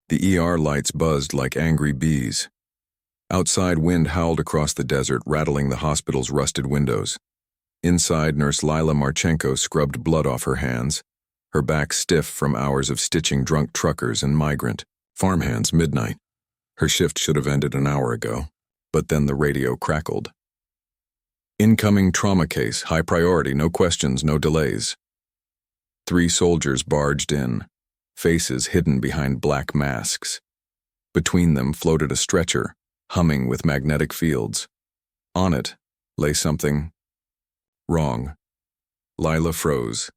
The ER lights buzzed like angry bees. Outside, wind howled across the desert, rattling the hospital's rusted windows. Inside, Nurse Lila Marchenko scrubbed blood off her hands, her back stiff from hours of stitching drunk truckers and migrant farmhands. Midnight. Her shift should have ended an hour ago, but then the radio crackled. Incoming trauma case, high priority, no questions, no delays. 3 soldiers barged in, faces hidden behind black masks. Between them floated a stretcher, humming with magnetic fields. On it lay something wrong. Lila froze.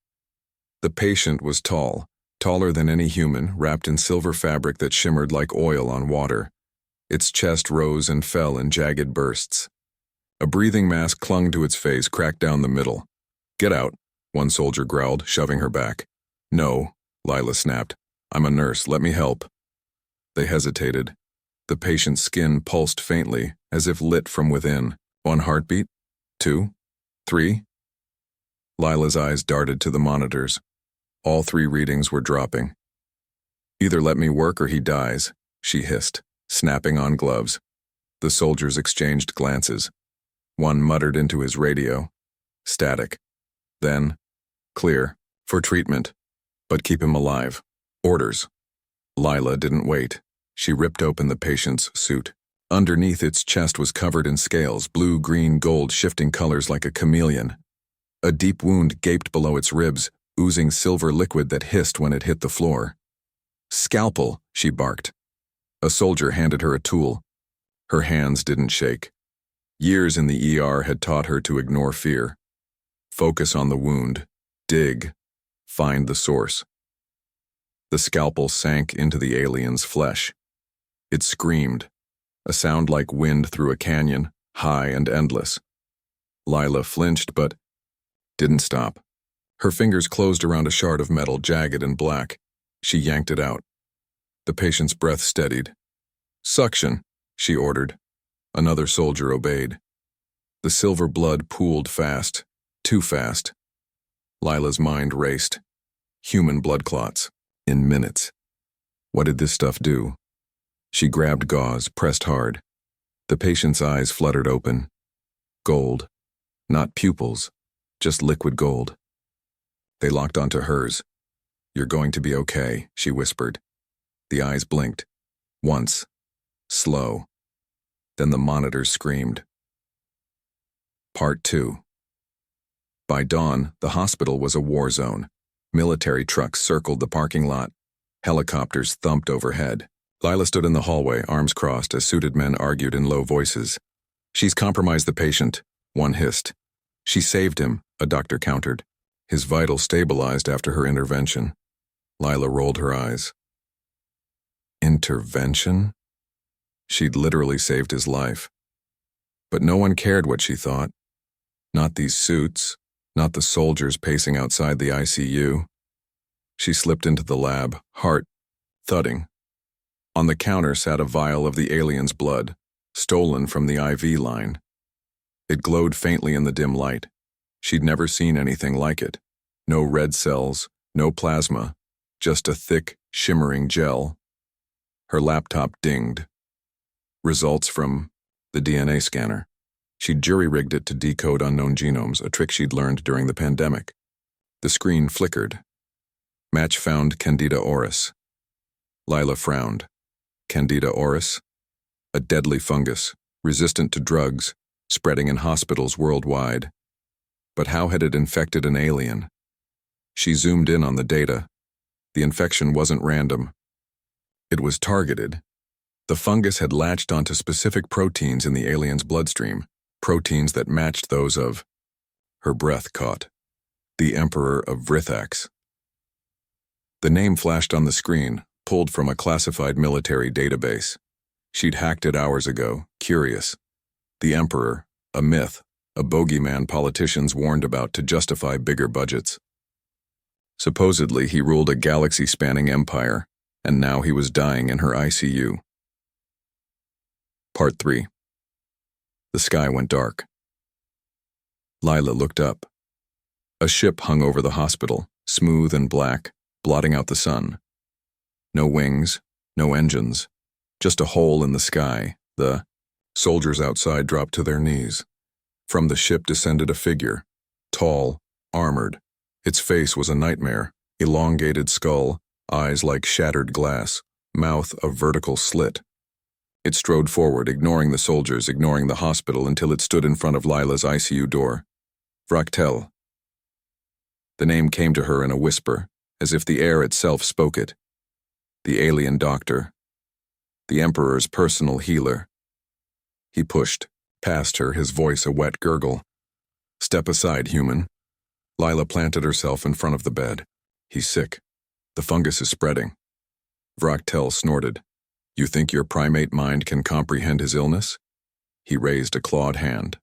The patient was tall, taller than any human, wrapped in silver fabric that shimmered like oil on water. Its chest rose and fell in jagged bursts. A breathing mask clung to its face, cracked down the middle. "Get out," one soldier growled, shoving her back. "No," Lila snapped. "I'm a nurse, let me help." They hesitated. The patient's skin pulsed faintly, as if lit from within. 1 heartbeat, 2, 3. Lila's eyes darted to the monitors. All 3 readings were dropping. "Either let me work or he dies," she hissed, snapping on gloves. The soldiers exchanged glances. One muttered into his radio. Static. Then, "Clear. For treatment. But keep him alive. Orders." Lila didn't wait. She ripped open the patient's suit. Underneath, its chest was covered in scales, blue, green, gold, shifting colors like a chameleon. A deep wound gaped below its ribs, oozing silver liquid that hissed when it hit the floor. "Scalpel," she barked. A soldier handed her a tool. Her hands didn't shake. Years in the ER had taught her to ignore fear. Focus on the wound. Dig. Find the source. The scalpel sank into the alien's flesh. It screamed, a sound like wind through a canyon, high and endless. Lila flinched but didn't stop. Her fingers closed around a shard of metal, jagged and black. She yanked it out. The patient's breath steadied. "Suction," she ordered. Another soldier obeyed. The silver blood pooled fast, too fast. Lila's mind raced. Human blood clots. In minutes. What did this stuff do? She grabbed gauze, pressed hard. The patient's eyes fluttered open. Gold. Not pupils, just liquid gold. They locked onto hers. "You're going to be okay," she whispered. The eyes blinked. Once. Slow. Then the monitors screamed. Part 2. By dawn, the hospital was a war zone. Military trucks circled the parking lot. Helicopters thumped overhead. Lila stood in the hallway, arms crossed, as suited men argued in low voices. "She's compromised the patient," one hissed. "She saved him," a doctor countered. His vitals stabilized after her intervention. Lila rolled her eyes. Intervention? She'd literally saved his life. But no one cared what she thought. Not these suits, not the soldiers pacing outside the ICU. She slipped into the lab, heart thudding. On the counter sat a vial of the alien's blood, stolen from the IV line. It glowed faintly in the dim light. She'd never seen anything like it. No red cells, no plasma, just a thick, shimmering gel. Her laptop dinged. Results from the DNA scanner. She'd jury-rigged it to decode unknown genomes, a trick she'd learned during the pandemic. The screen flickered. Match found Candida auris. Lila frowned. Candida auris? A deadly fungus, resistant to drugs, spreading in hospitals worldwide. But how had it infected an alien? She zoomed in on the data. The infection wasn't random. It was targeted. The fungus had latched onto specific proteins in the alien's bloodstream, proteins that matched those of... Her breath caught. The Emperor of Vrithax. The name flashed on the screen, pulled from a classified military database. She'd hacked it hours ago, curious. The Emperor, a myth, a bogeyman politicians warned about to justify bigger budgets. Supposedly, he ruled a galaxy-spanning empire, and now he was dying in her ICU. Part 3. The sky went dark. Lila looked up. A ship hung over the hospital, smooth and black, blotting out the sun. No wings, No engines. Just a hole in the sky. The soldiers outside dropped to their knees. From the ship descended a figure. Tall, armored. Its face was a nightmare. Elongated skull, eyes like shattered glass, mouth a vertical slit. It strode forward, ignoring the soldiers, ignoring the hospital, until it stood in front of Lila's ICU door. Vractel. The name came to her in a whisper, as if the air itself spoke it. The alien doctor. The Emperor's personal healer. He pushed past her, his voice a wet gurgle. Step aside, human. Lila planted herself in front of the bed. He's sick. The fungus is spreading. Vractel snorted. You think your primate mind can comprehend his illness? He raised a clawed hand.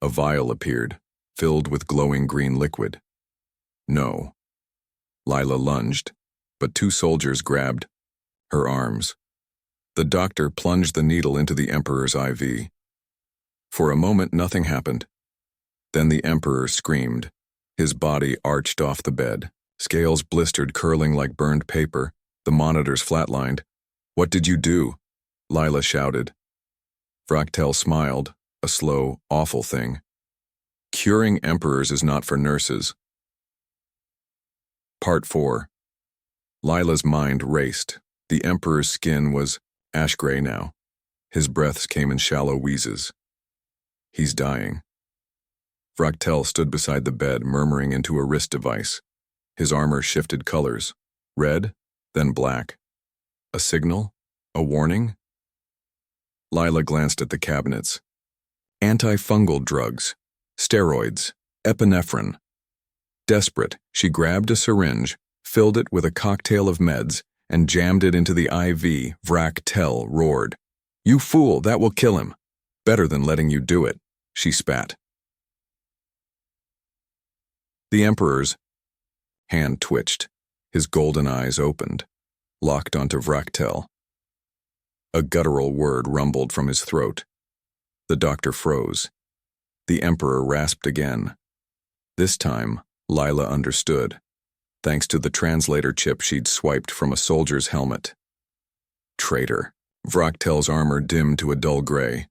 A vial appeared, filled with glowing green liquid. No. Lila lunged, but two soldiers grabbed her arms. The doctor plunged the needle into the Emperor's IV. For a moment, nothing happened. Then the Emperor screamed. His body arched off the bed, scales blistered, curling like burned paper, the monitors flatlined. What did you do? Lila shouted. Vractel smiled, a slow, awful thing. Curing emperors is not for nurses. Part 4. Lila's mind raced. The Emperor's skin was ash-gray now. His breaths came in shallow wheezes. He's dying. Vractel stood beside the bed, murmuring into a wrist device. His armor shifted colors. Red, then black. A signal? A warning? Lila glanced at the cabinets. Antifungal drugs. Steroids. Epinephrine. Desperate, she grabbed a syringe, filled it with a cocktail of meds, and jammed it into the IV. Vractel roared. You fool, that will kill him. Better than letting you do it, she spat. The Emperor's hand twitched. His golden eyes opened, locked onto Vractel. A guttural word rumbled from his throat. The doctor froze. The Emperor rasped again. This time, Lila understood, thanks to the translator chip she'd swiped from a soldier's helmet. Traitor. Vractel's armor dimmed to a dull gray.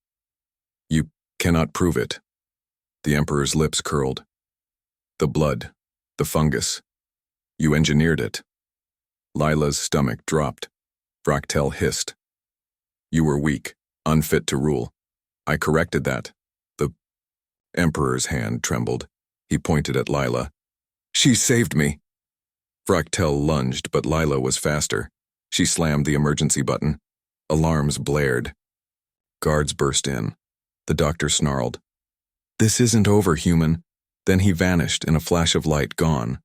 You cannot prove it. The Emperor's lips curled. The blood. The fungus. You engineered it. Lila's stomach dropped. Vractel hissed. You were weak, unfit to rule. I corrected that. The Emperor's hand trembled. He pointed at Lila. She saved me. Vractel lunged, but Lila was faster. She slammed the emergency button. Alarms blared. Guards burst in. The doctor snarled. This isn't over, human. Then he vanished in a flash of light, gone.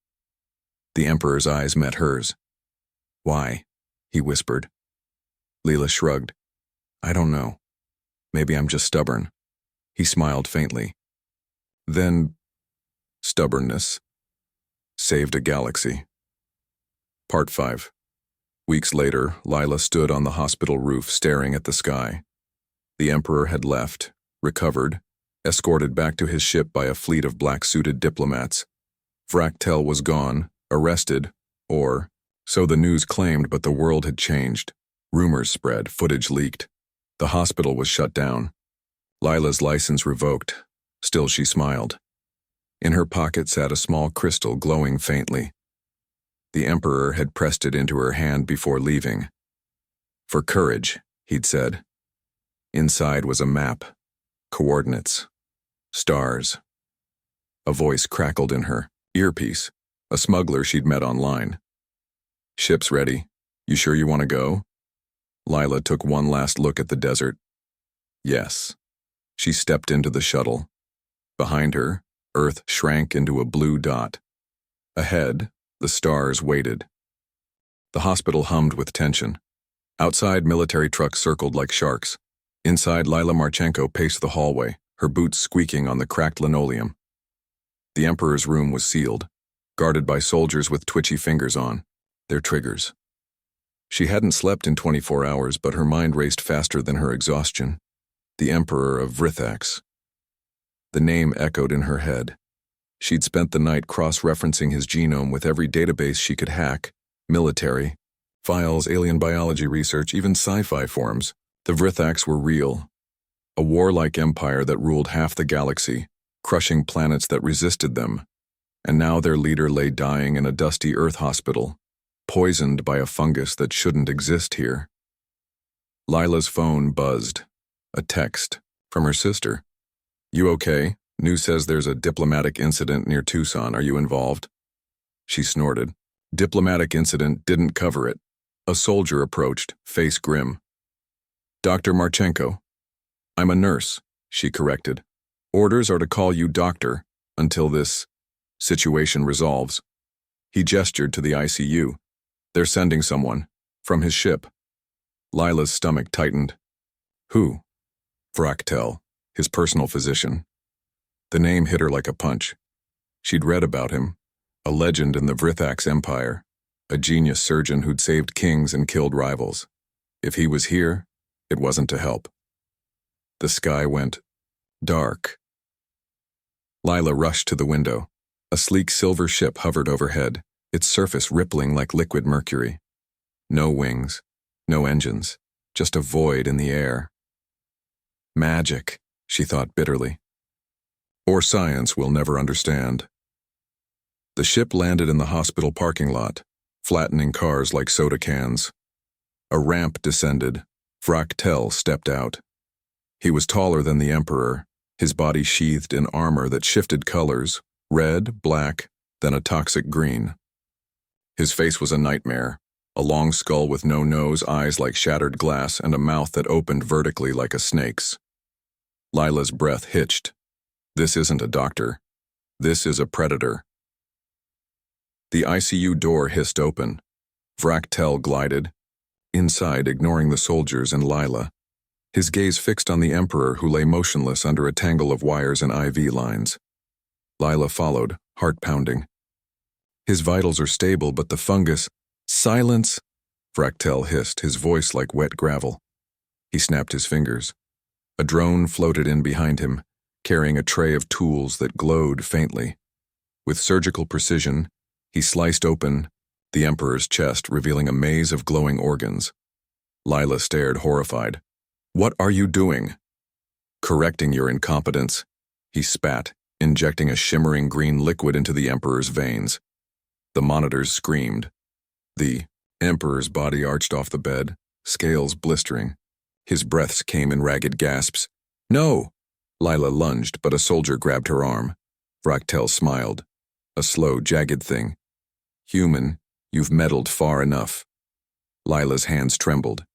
The Emperor's eyes met hers. Why? He whispered. Lila shrugged. I don't know. Maybe I'm just stubborn. He smiled faintly. Then, stubbornness saved a galaxy. Part 5. Weeks later, Lila stood on the hospital roof staring at the sky. The Emperor had left, recovered, escorted back to his ship by a fleet of black-suited diplomats. Vractel was gone, arrested, or so the news claimed, but the world had changed. Rumors spread, footage leaked. The hospital was shut down. Lila's license revoked. Still she smiled. In her pocket sat a small crystal glowing faintly. The Emperor had pressed it into her hand before leaving. For courage, he'd said. Inside was a map, coordinates, stars. A voice crackled in her earpiece, a smuggler she'd met online. Ship's ready. You sure you want to go? Lila took one last look at the desert. Yes. She stepped into the shuttle. Behind her, Earth shrank into a blue dot. Ahead, the stars waited. The hospital hummed with tension. Outside, military trucks circled like sharks. Inside, Lila Marchenko paced the hallway, her boots squeaking on the cracked linoleum. The Emperor's room was sealed, guarded by soldiers with twitchy fingers on their triggers. She hadn't slept in 24 hours, but her mind raced faster than her exhaustion. The Emperor of Vrithax. The name echoed in her head. She'd spent the night cross-referencing his genome with every database she could hack, military, Files, alien biology research, even sci-fi forms. The Vrithaks were real. A warlike empire that ruled half the galaxy, crushing planets that resisted them. And now their leader lay dying in a dusty Earth hospital, poisoned by a fungus that shouldn't exist here. Lila's phone buzzed. A text from her sister. "You okay? News says there's a diplomatic incident near Tucson. Are you involved?" She snorted. Diplomatic incident didn't cover it. A soldier approached, face grim. "Dr. Marchenko." "I'm a nurse," she corrected. "Orders are to call you doctor until this situation resolves." He gestured to the ICU. "They're sending someone. From his ship." Lila's stomach tightened. "Who?" "Vrachtel, his personal physician." The name hit her like a punch. She'd read about him, a legend in the Vrithaks Empire, a genius surgeon who'd saved kings and killed rivals. If he was here, it wasn't to help. The sky went dark. Lila rushed to the window. A sleek silver ship hovered overhead, its surface rippling like liquid mercury. No wings, no engines, just a void in the air. Magic, she thought bitterly. Or science we'll never understand. The ship landed in the hospital parking lot, flattening cars like soda cans. A ramp descended. Vrachtel stepped out. He was taller than the Emperor, his body sheathed in armor that shifted colors, red, black, then a toxic green. His face was a nightmare, a long skull with no nose, eyes like shattered glass, and a mouth that opened vertically like a snake's. Lila's breath hitched. This isn't a doctor. This is a predator. The ICU door hissed open. Vrachtel glided. Inside, ignoring the soldiers and Lila. His gaze fixed on the Emperor, who lay motionless under a tangle of wires and IV lines. Lila followed, heart pounding. His vitals are stable, but the fungus— "Silence!" Vrachtel hissed, his voice like wet gravel. He snapped his fingers. A drone floated in behind him, carrying a tray of tools that glowed faintly. With surgical precision, he sliced open the Emperor's chest, revealing a maze of glowing organs. Lila stared, horrified. "What are you doing?" "Correcting your incompetence," he spat, injecting a shimmering green liquid into the Emperor's veins. The monitors screamed. The Emperor's body arched off the bed, scales blistering. His breaths came in ragged gasps. "No!" Lila lunged, but a soldier grabbed her arm. Vrachtel smiled. A slow, jagged thing. "Human, you've meddled far enough." Lila's hands trembled.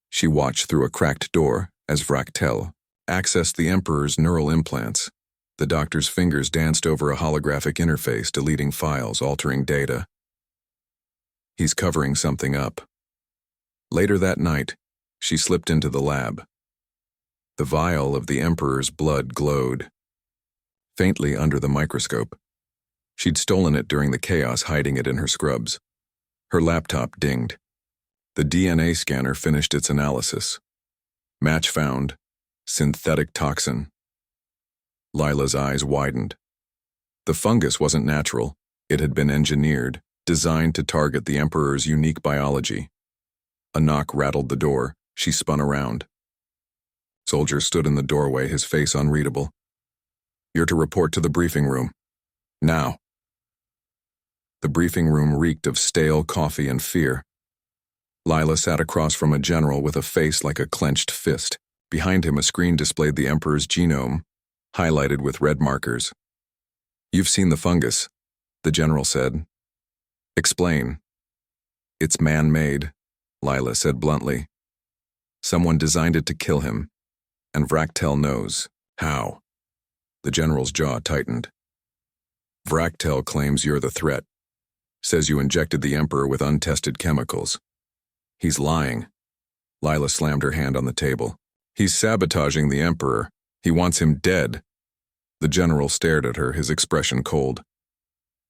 She watched through a cracked door as Vrachtel accessed the Emperor's neural implants. The doctor's fingers danced over a holographic interface, deleting files, altering data. He's covering something up. Later that night, she slipped into the lab. The vial of the Emperor's blood glowed, faintly under the microscope. She'd stolen it during the chaos, hiding it in her scrubs. Her laptop dinged. The DNA scanner finished its analysis. Match found. Synthetic toxin. Lila's eyes widened. The fungus wasn't natural. It had been engineered, designed to target the Emperor's unique biology. A knock rattled the door. She spun around. Soldier stood in the doorway, his face unreadable. "You're to report to the briefing room. Now." The briefing room reeked of stale coffee and fear. Lila sat across from a general with a face like a clenched fist. Behind him, a screen displayed the Emperor's genome, highlighted with red markers. "You've seen the fungus," the general said. "Explain." "It's man-made," Lila said bluntly. "Someone designed it to kill him, and Vrachtel knows how." The general's jaw tightened. "Vrachtel claims you're the threat. Says you injected the Emperor with untested chemicals." "He's lying." Lila slammed her hand on the table. "He's sabotaging the Emperor. He wants him dead." The general stared at her, his expression cold.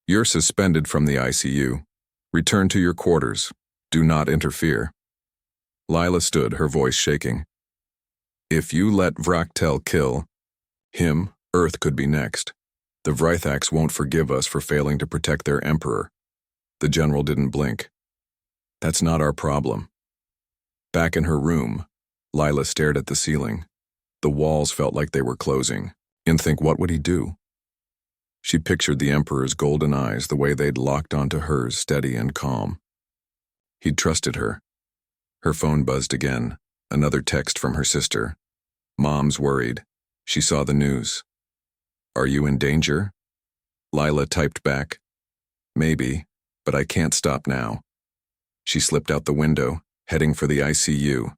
"You're suspended from the ICU. Return to your quarters. Do not interfere." Lila stood, her voice shaking. "If you let Vrachtel kill him, Earth could be next. The Vrithaks won't forgive us for failing to protect their Emperor." The general didn't blink. That's not our problem. Back in her room, Lila stared at the ceiling. The walls felt like they were closing. And think, what would he do? She pictured the Emperor's golden eyes the way they'd locked onto hers, steady and calm. He'd trusted her. Her phone buzzed again, another text from her sister. Mom's worried. She saw the news. Are you in danger? Lila typed back. Maybe, but I can't stop now. She slipped out the window, heading for the ICU.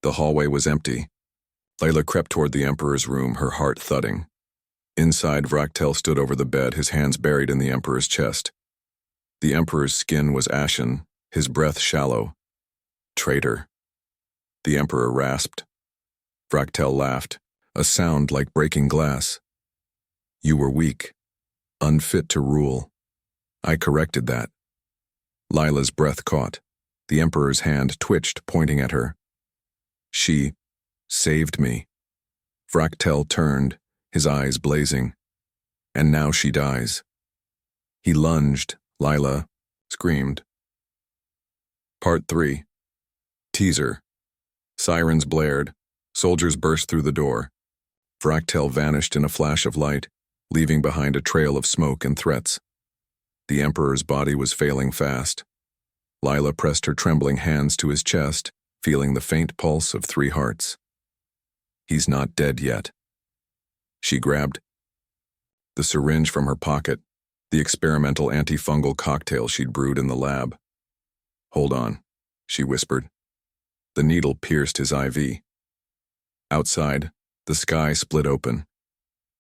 The hallway was empty. Lila crept toward the Emperor's room, her heart thudding. Inside, Vrachtel stood over the bed, his hands buried in the Emperor's chest. The Emperor's skin was ashen, his breath shallow. Traitor. The Emperor rasped. Vrachtel laughed, a sound like breaking glass. You were weak, unfit to rule. I corrected that. Lila's breath caught. The Emperor's hand twitched, pointing at her. She saved me. Vrachtel turned, his eyes blazing. And now she dies. He lunged. Lila screamed. Part 3. Teaser. Sirens blared. Soldiers burst through the door. Vrachtel vanished in a flash of light, leaving behind a trail of smoke and threats. The Emperor's body was failing fast. Lila pressed her trembling hands to his chest, feeling the faint pulse of 3 hearts. He's not dead yet. She grabbed the syringe from her pocket, the experimental antifungal cocktail she'd brewed in the lab. Hold on, she whispered. The needle pierced his IV. Outside, the sky split open.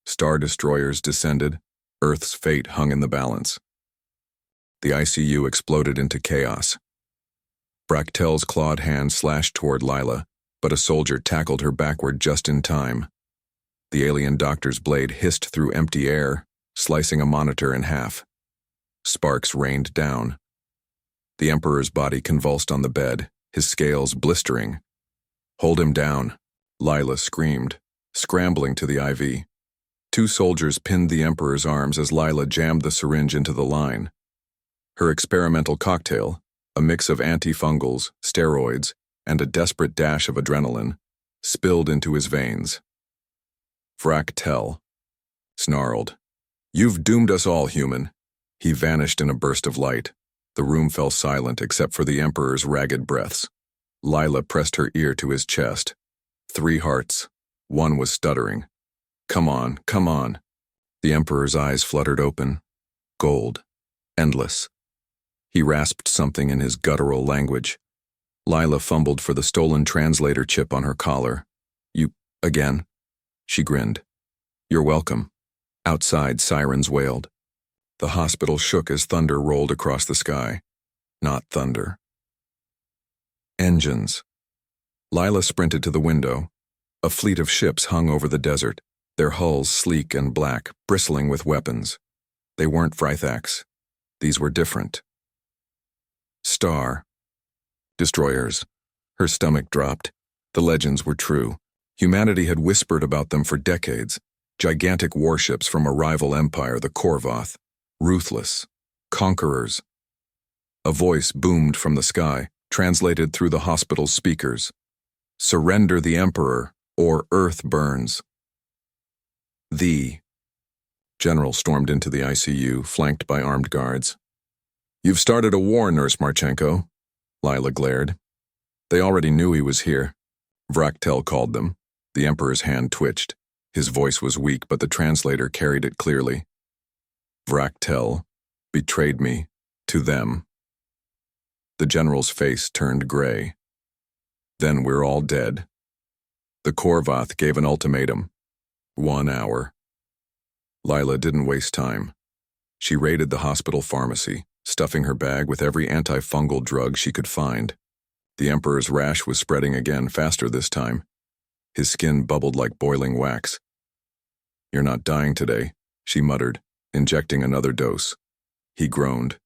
Star destroyers descended, Earth's fate hung in the balance. The ICU exploded into chaos. Vrachtel's clawed hand slashed toward Lila, but a soldier tackled her backward just in time. The alien doctor's blade hissed through empty air, slicing a monitor in half. Sparks rained down. The Emperor's body convulsed on the bed, his scales blistering. Hold him down, Lila screamed, scrambling to the IV. 2 soldiers pinned the Emperor's arms as Lila jammed the syringe into the line. Her experimental cocktail, a mix of antifungals, steroids, and a desperate dash of adrenaline, spilled into his veins. Vrachtel snarled. You've doomed us all, human. He vanished in a burst of light. The room fell silent except for the Emperor's ragged breaths. Lila pressed her ear to his chest. 3 hearts. One was stuttering. Come on, come on. The Emperor's eyes fluttered open. Gold. Endless. He rasped something in his guttural language. Lila fumbled for the stolen translator chip on her collar. You, again? She grinned. You're welcome. Outside, sirens wailed. The hospital shook as thunder rolled across the sky. Not thunder. Engines. Lila sprinted to the window. A fleet of ships hung over the desert, their hulls sleek and black, bristling with weapons. They weren't Frythax. These were different. Star. Destroyers. Her stomach dropped. The legends were true. Humanity had whispered about them for decades. Gigantic warships from a rival empire, the Korvoth. Ruthless. Conquerors. A voice boomed from the sky, translated through the hospital's speakers. Surrender the Emperor, or Earth burns. The general stormed into the ICU, flanked by armed guards. You've started a war, Nurse Marchenko. Lila glared. They already knew he was here. Vrachtel called them. The Emperor's hand twitched. His voice was weak, but the translator carried it clearly. Vrachtel betrayed me to them. The general's face turned gray. Then we're all dead. The Korvoth gave an ultimatum. 1 hour. Lila didn't waste time. She raided the hospital pharmacy, stuffing her bag with every antifungal drug she could find. The Emperor's rash was spreading again, faster this time. His skin bubbled like boiling wax. You're not dying today, she muttered, injecting another dose. He groaned.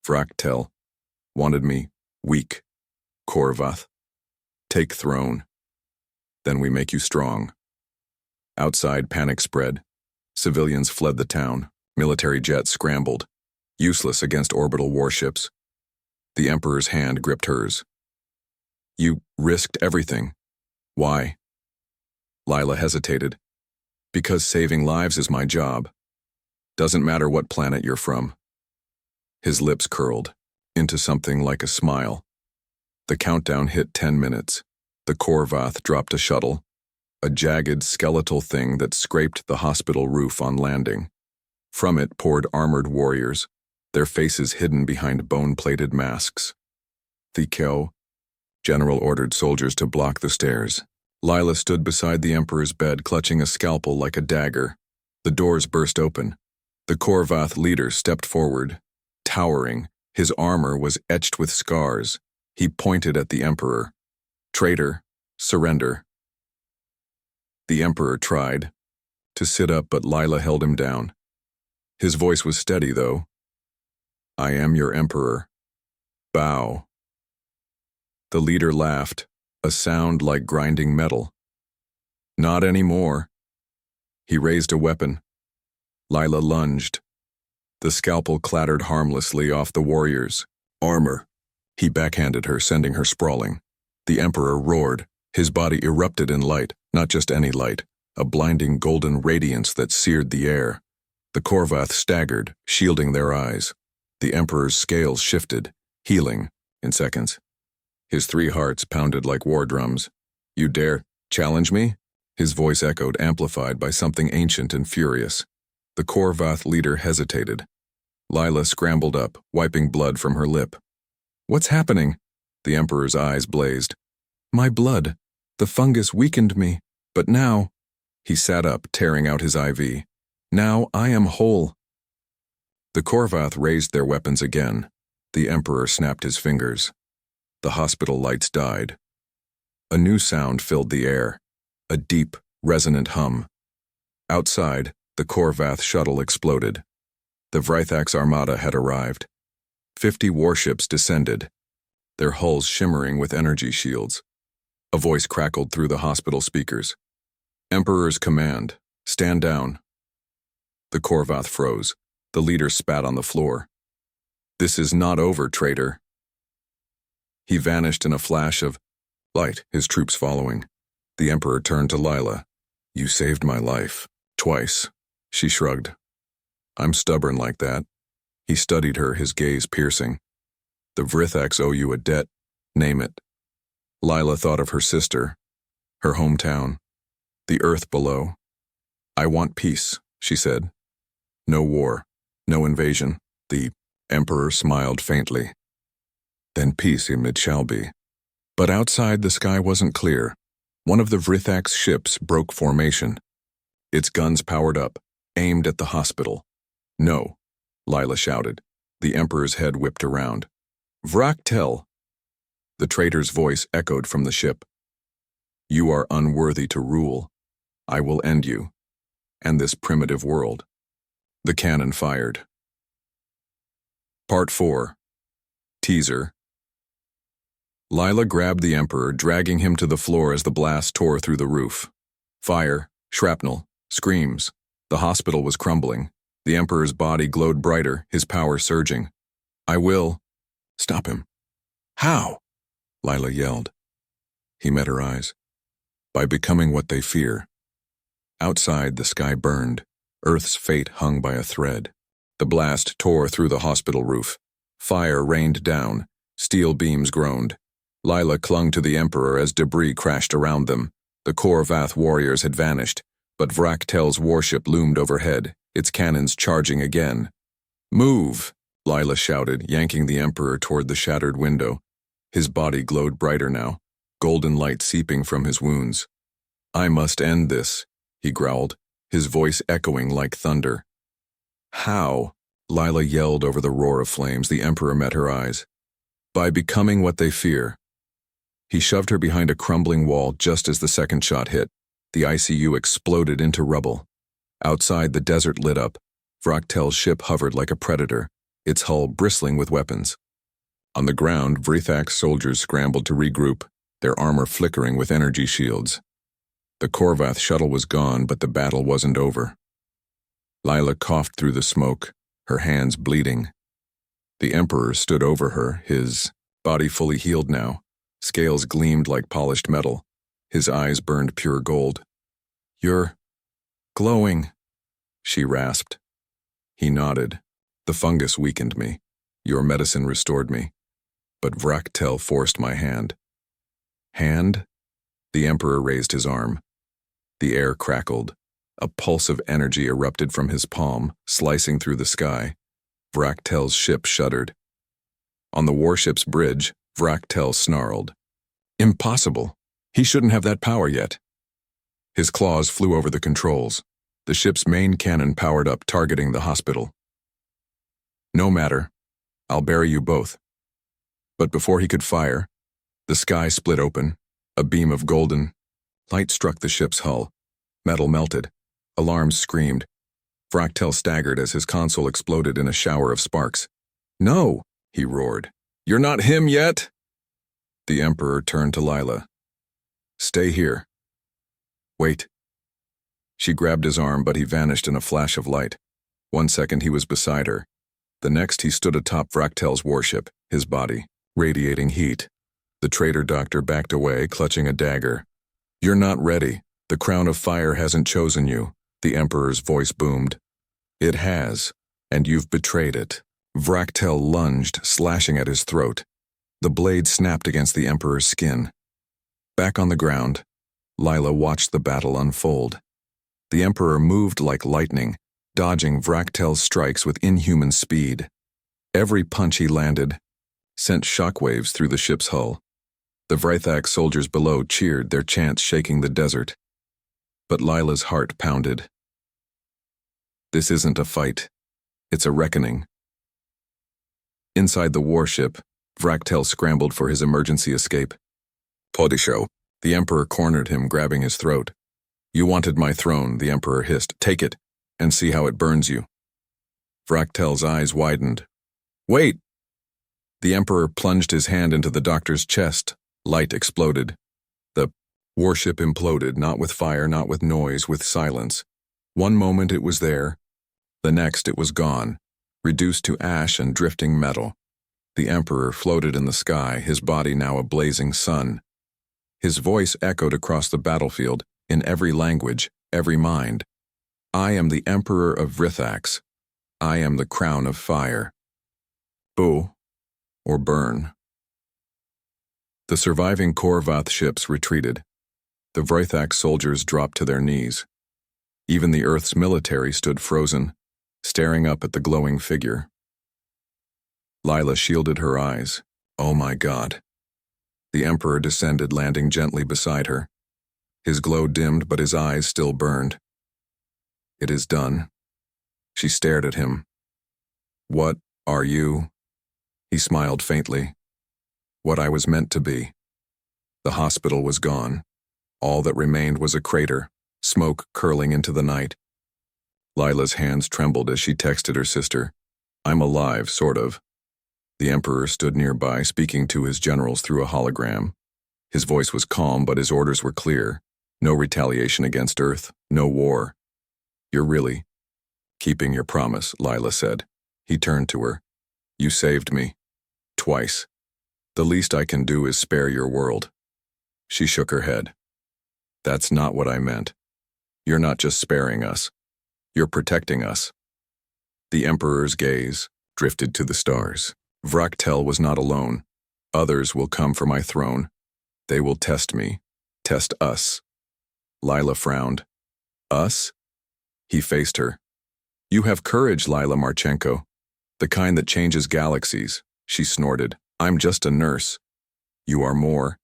Vrachtel wanted me weak. Korvoth. Take throne. Then we make you strong. Outside, panic spread. Civilians fled the town. Military jets scrambled. Useless against orbital warships. The Emperor's hand gripped hers. You risked everything. Why? Lila hesitated. Because saving lives is my job. Doesn't matter what planet you're from. His lips curled into something like a smile. The countdown hit 10 minutes. The Korvath dropped a shuttle, a jagged skeletal thing that scraped the hospital roof on landing. From it poured armored warriors, their faces hidden behind bone-plated masks. Thikyo, General ordered soldiers to block the stairs. Lila stood beside the Emperor's bed, clutching a scalpel like a dagger. The doors burst open. The Korvath leader stepped forward, towering. His armor was etched with scars. He pointed at the Emperor. Traitor, surrender. The Emperor tried to sit up, but Lila held him down. His voice was steady, though. I am your Emperor. Bow. The leader laughed, a sound like grinding metal. Not anymore. He raised a weapon. Lila lunged. The scalpel clattered harmlessly off the warrior's armor. He backhanded her, sending her sprawling. The Emperor roared. His body erupted in light, not just any light, a blinding golden radiance that seared the air. The Korvath staggered, shielding their eyes. The Emperor's scales shifted, healing in seconds. His 3 hearts pounded like war drums. You dare challenge me? His voice echoed, amplified by something ancient and furious. The Korvath leader hesitated. Lila scrambled up, wiping blood from her lip. What's happening? The Emperor's eyes blazed. My blood. The fungus weakened me. But now... He sat up, tearing out his IV. Now I am whole. The Korvath raised their weapons again. The Emperor snapped his fingers. The hospital lights died. A new sound filled the air, a deep, resonant hum. Outside, the Korvath shuttle exploded. The Vrythax armada had arrived. 50 warships descended, their hulls shimmering with energy shields. A voice crackled through the hospital speakers. Emperor's command, stand down. The Korvath froze. The leader spat on the floor. This is not over, traitor. He vanished in a flash of light, his troops following. The Emperor turned to Lila. You saved my life. Twice. She shrugged. I'm stubborn like that. He studied her, his gaze piercing. The Vrythax owe you a debt. Name it. Lila thought of her sister, her hometown, the earth below. I want peace, she said. No war, no invasion. The Emperor smiled faintly. Then peace it shall be. But outside the sky wasn't clear. One of the Vrythax ships broke formation. Its guns powered up, aimed at the hospital. No, Lila shouted. The Emperor's head whipped around. Vraktel! The traitor's voice echoed from the ship. You are unworthy to rule. I will end you, and this primitive world. The cannon fired. Part 4. Teaser. Lila grabbed the Emperor, dragging him to the floor as the blast tore through the roof. Fire, shrapnel, screams. The hospital was crumbling. The Emperor's body glowed brighter, his power surging. I will. Stop him. How? Lila yelled. He met her eyes. By becoming what they fear. Outside, the sky burned. Earth's fate hung by a thread. The blast tore through the hospital roof. Fire rained down. Steel beams groaned. Lila clung to the Emperor as debris crashed around them. The Korvath warriors had vanished, but Vraktel's warship loomed overhead, its cannons charging again. Move! Lila shouted, yanking the Emperor toward the shattered window. His body glowed brighter now, golden light seeping from his wounds. I must end this, he growled, his voice echoing like thunder. How? Lila yelled over the roar of flames. The Emperor met her eyes. By becoming what they fear. He shoved her behind a crumbling wall just as the second shot hit. The ICU exploded into rubble. Outside, the desert lit up. Vraktel's ship hovered like a predator, its hull bristling with weapons. On the ground, Vrythax soldiers scrambled to regroup, their armor flickering with energy shields. The Korvath shuttle was gone, but the battle wasn't over. Lila coughed through the smoke, her hands bleeding. The Emperor stood over her, his body fully healed now. Scales gleamed like polished metal. His eyes burned pure gold. "You're glowing," she rasped. He nodded. "The fungus weakened me. Your medicine restored me." But Vraktel forced my hand. Hand? The Emperor raised his arm. The air crackled. A pulse of energy erupted from his palm, slicing through the sky. Vraktel's ship shuddered. On the warship's bridge, Vraktel snarled. "Impossible! He shouldn't have that power yet." His claws flew over the controls. The ship's main cannon powered up, targeting the hospital. "No matter. I'll bury you both." But before he could fire, the sky split open. A beam of golden light struck the ship's hull. Metal melted. Alarms screamed. Vraktel staggered as his console exploded in a shower of sparks. "No!" he roared. "You're not him yet!" The Emperor turned to Lila. "Stay here." "Wait." She grabbed his arm, but he vanished in a flash of light. 1 second he was beside her. The next he stood atop Vraktel's warship, his body radiating heat. The traitor doctor backed away, clutching a dagger. "You're not ready. The crown of fire hasn't chosen you," the Emperor's voice boomed. "It has, and you've betrayed it." Vraktel lunged, slashing at his throat. The blade snapped against the Emperor's skin. Back on the ground, Lila watched the battle unfold. The Emperor moved like lightning, dodging Vraktel's strikes with inhuman speed. Every punch he landed sent shockwaves through the ship's hull. The Vrythak soldiers below cheered, their chants shaking the desert. But Lila's heart pounded. This isn't a fight. It's a reckoning. Inside the warship, Vraktel scrambled for his emergency escape. "Podisho." The Emperor cornered him, grabbing his throat. "You wanted my throne," the Emperor hissed. "Take it, and see how it burns you." Vraktel's eyes widened. "Wait!" The Emperor plunged his hand into the doctor's chest. Light exploded. The warship imploded, not with fire, not with noise, with silence. One moment it was there. The next it was gone, reduced to ash and drifting metal. The Emperor floated in the sky, his body now a blazing sun. His voice echoed across the battlefield, in every language, every mind. "I am the Emperor of Vrithax. I am the crown of fire. Boo, or burn." The surviving Korvath ships retreated. The Vrythak soldiers dropped to their knees. Even the Earth's military stood frozen, staring up at the glowing figure. Lila shielded her eyes. "Oh my God." The Emperor descended, landing gently beside her. His glow dimmed, but his eyes still burned. "It is done." She stared at him. "What are you?" He smiled faintly. "What I was meant to be." The hospital was gone. All that remained was a crater, smoke curling into the night. Lila's hands trembled as she texted her sister. "I'm alive, sort of." The Emperor stood nearby, speaking to his generals through a hologram. His voice was calm, but his orders were clear. No retaliation against Earth, no war. "You're really keeping your promise," Lila said. He turned to her. "You saved me. Twice. The least I can do is spare your world." She shook her head. "That's not what I meant. You're not just sparing us. You're protecting us." The Emperor's gaze drifted to the stars. Vraktel was not alone. "Others will come for my throne. They will test me. Test us." Lila frowned. "Us?" He faced her. "You have courage, Lila Marchenko. The kind that changes galaxies." She snorted. "I'm just a nurse." "You are more."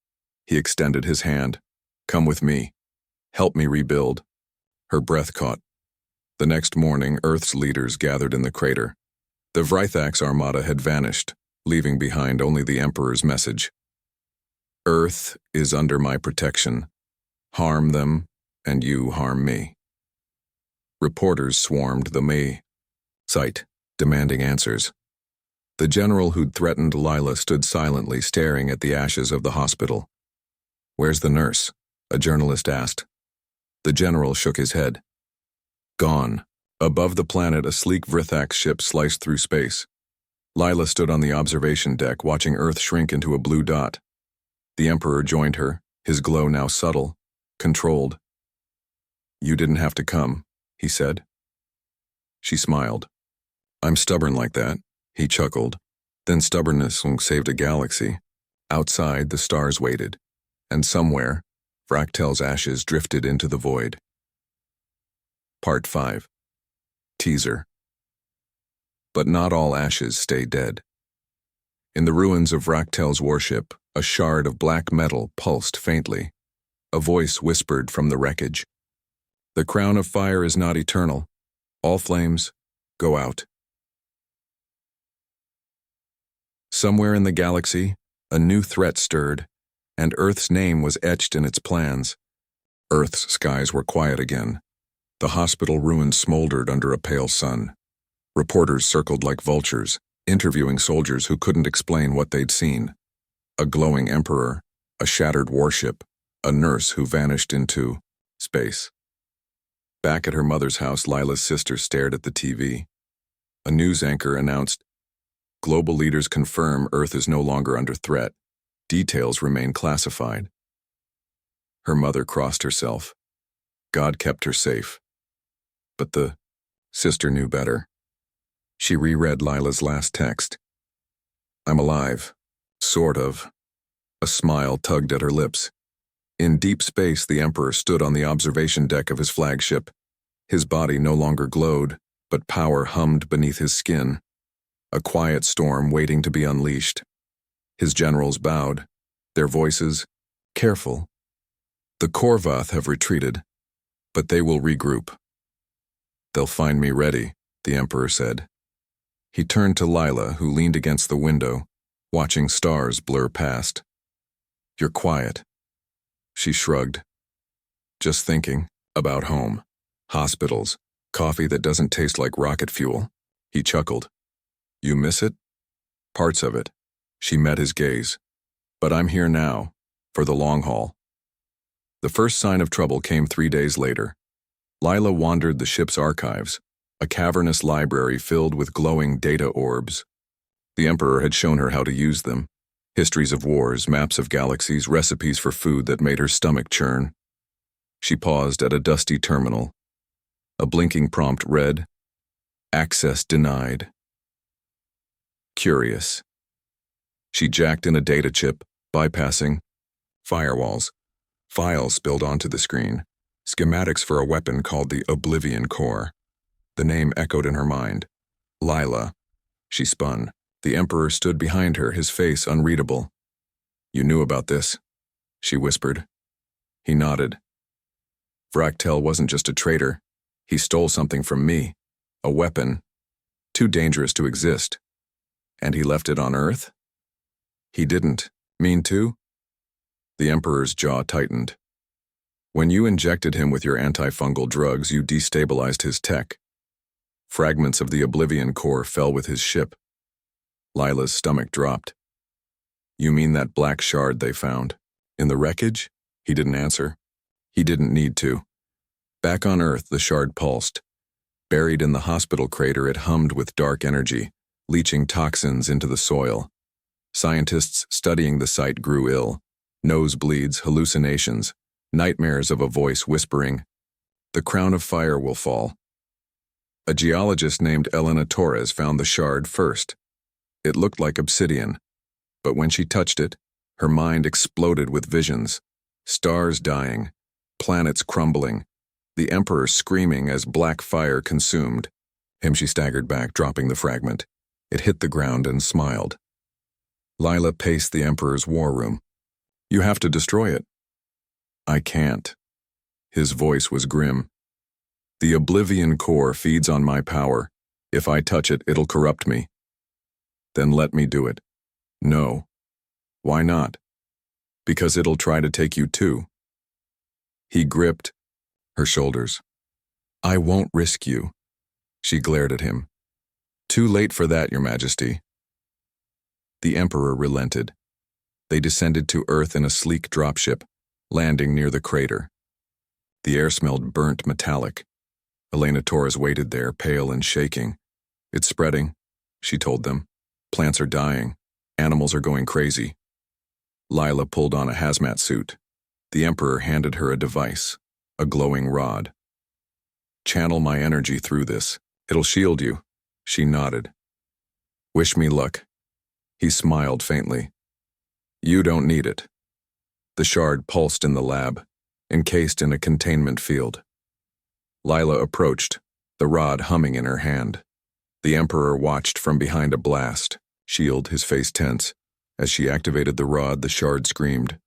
He extended his hand. "Come with me. Help me rebuild." Her breath caught. The next morning, Earth's leaders gathered in the crater. The Vrythak's armada had vanished, leaving behind only the Emperor's message. "Earth is under my protection. Harm them, and you harm me." Reporters swarmed the May site, demanding answers. The general who'd threatened Lila stood silently, staring at the ashes of the hospital. "Where's the nurse?" a journalist asked. The general shook his head. "Gone." Above the planet, a sleek Vrithak ship sliced through space. Lila stood on the observation deck, watching Earth shrink into a blue dot. The Emperor joined her, his glow now subtle, controlled. "You didn't have to come," he said. She smiled. "I'm stubborn like that," he chuckled. Then stubbornness saved a galaxy. Outside, the stars waited, and somewhere, Fractal's ashes drifted into the void. Part 5. Teaser. But not all ashes stay dead. In the ruins of Fractal's warship, a shard of black metal pulsed faintly. A voice whispered from the wreckage. "The crown of fire is not eternal. All flames, go out." Somewhere in the galaxy, a new threat stirred, and Earth's name was etched in its plans. Earth's skies were quiet again. The hospital ruins smoldered under a pale sun. Reporters circled like vultures, interviewing soldiers who couldn't explain what they'd seen. A glowing emperor, a shattered warship, a nurse who vanished into space. Back at her mother's house, Lila's sister stared at the TV. A news anchor announced, "Global leaders confirm Earth is no longer under threat. Details remain classified." Her mother crossed herself. God kept her safe. But the sister knew better. She reread Lila's last text. "I'm alive. Sort of." A smile tugged at her lips. In deep space, the Emperor stood on the observation deck of his flagship. His body no longer glowed, but power hummed beneath his skin. A quiet storm waiting to be unleashed. His generals bowed, their voices careful. "The Korvath have retreated, but they will regroup." "They'll find me ready," the Emperor said. He turned to Lila, who leaned against the window, watching stars blur past. "You're quiet." She shrugged. "Just thinking about home, hospitals, coffee that doesn't taste like rocket fuel." He chuckled. "You miss it?" "Parts of it." She met his gaze. "But I'm here now, for the long haul." The first sign of trouble came 3 days later. Lila wandered the ship's archives, a cavernous library filled with glowing data orbs. The Emperor had shown her how to use them. Histories of wars, maps of galaxies, recipes for food that made her stomach churn. She paused at a dusty terminal. A blinking prompt read, "Access denied." Curious. She jacked in a data chip, bypassing firewalls. Files spilled onto the screen. Schematics for a weapon called the Oblivion Core. The name echoed in her mind. Lila. She spun. The Emperor stood behind her, his face unreadable. "You knew about this?" she whispered. He nodded. "Fractal wasn't just a traitor. He stole something from me. A weapon. Too dangerous to exist. And he left it on Earth?" "He didn't. Mean to?" The Emperor's jaw tightened. "When you injected him with your antifungal drugs, you destabilized his tech. Fragments of the Oblivion Core fell with his ship." Lila's stomach dropped. "You mean that black shard they found in the wreckage?" He didn't answer. He didn't need to. Back on Earth, the shard pulsed. Buried in the hospital crater, it hummed with dark energy, leaching toxins into the soil. Scientists studying the site grew ill. Nosebleeds, hallucinations, nightmares of a voice whispering, "The crown of fire will fall." A geologist named Elena Torres found the shard first. It looked like obsidian, but when she touched it, her mind exploded with visions. Stars dying, planets crumbling, the Emperor screaming as black fire consumed him. She staggered back, dropping the fragment. It hit the ground and smiled. Lila paced the Emperor's war room. "You have to destroy it." "I can't." His voice was grim. "The Oblivion Core feeds on my power. If I touch it, it'll corrupt me." "Then let me do it." "No." "Why not?" "Because it'll try to take you too." He gripped her shoulders. "I won't risk you." She glared at him. "Too late for that, Your Majesty." The Emperor relented. They descended to Earth in a sleek dropship, landing near the crater. The air smelled burnt metallic. Elena Torres waited there, pale and shaking. "It's spreading," she told them. Plants are dying. Animals are going crazy. Lila pulled on a hazmat suit. The Emperor handed her a device, a glowing rod. Channel my energy through this. It'll shield you. She nodded. Wish me luck. He smiled faintly. You don't need it. The shard pulsed in the lab, encased in a containment field. Lila approached, the rod humming in her hand. The Emperor watched from behind a blast shield, his face tense. As she activated the rod, the shard screamed.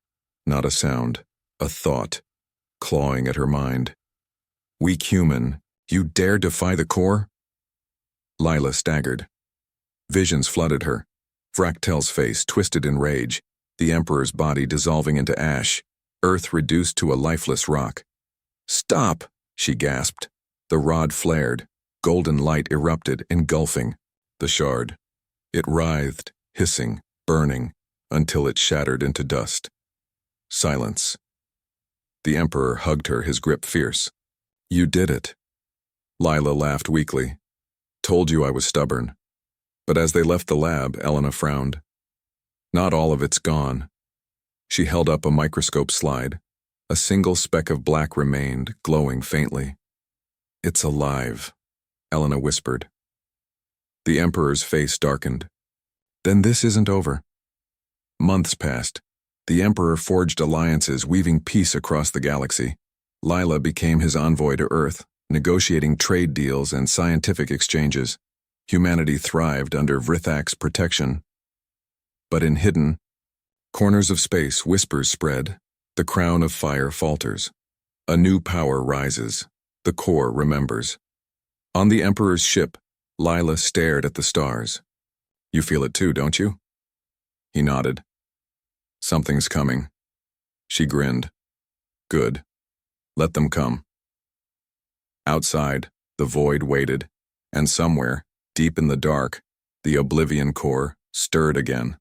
Not a sound, a thought, clawing at her mind. Weak human, you dare defy the core? Lila staggered. Visions flooded her. Fractel's face twisted in rage, the Emperor's body dissolving into ash, Earth reduced to a lifeless rock. Stop, she gasped. The rod flared. Golden light erupted, engulfing the shard. It writhed, hissing, burning, until it shattered into dust. Silence. The Emperor hugged her, his grip fierce. You did it. Lila laughed weakly. Told you I was stubborn. But as they left the lab, Elena frowned. Not all of it's gone. She held up a microscope slide. A single speck of black remained, glowing faintly. It's alive, Elena whispered. The Emperor's face darkened. Then this isn't over. Months passed. The Emperor forged alliances, weaving peace across the galaxy. Lila became his envoy to Earth, negotiating trade deals and scientific exchanges. Humanity thrived under Vrithak's protection. But in hidden corners of space, whispers spread. The crown of fire falters. A new power rises. The core remembers. On the Emperor's ship, Lila stared at the stars. You feel it too, don't you? He nodded. Something's coming. She grinned. Good. Let them come. Outside, the void waited, and somewhere, deep in the dark, the Oblivion core stirred again.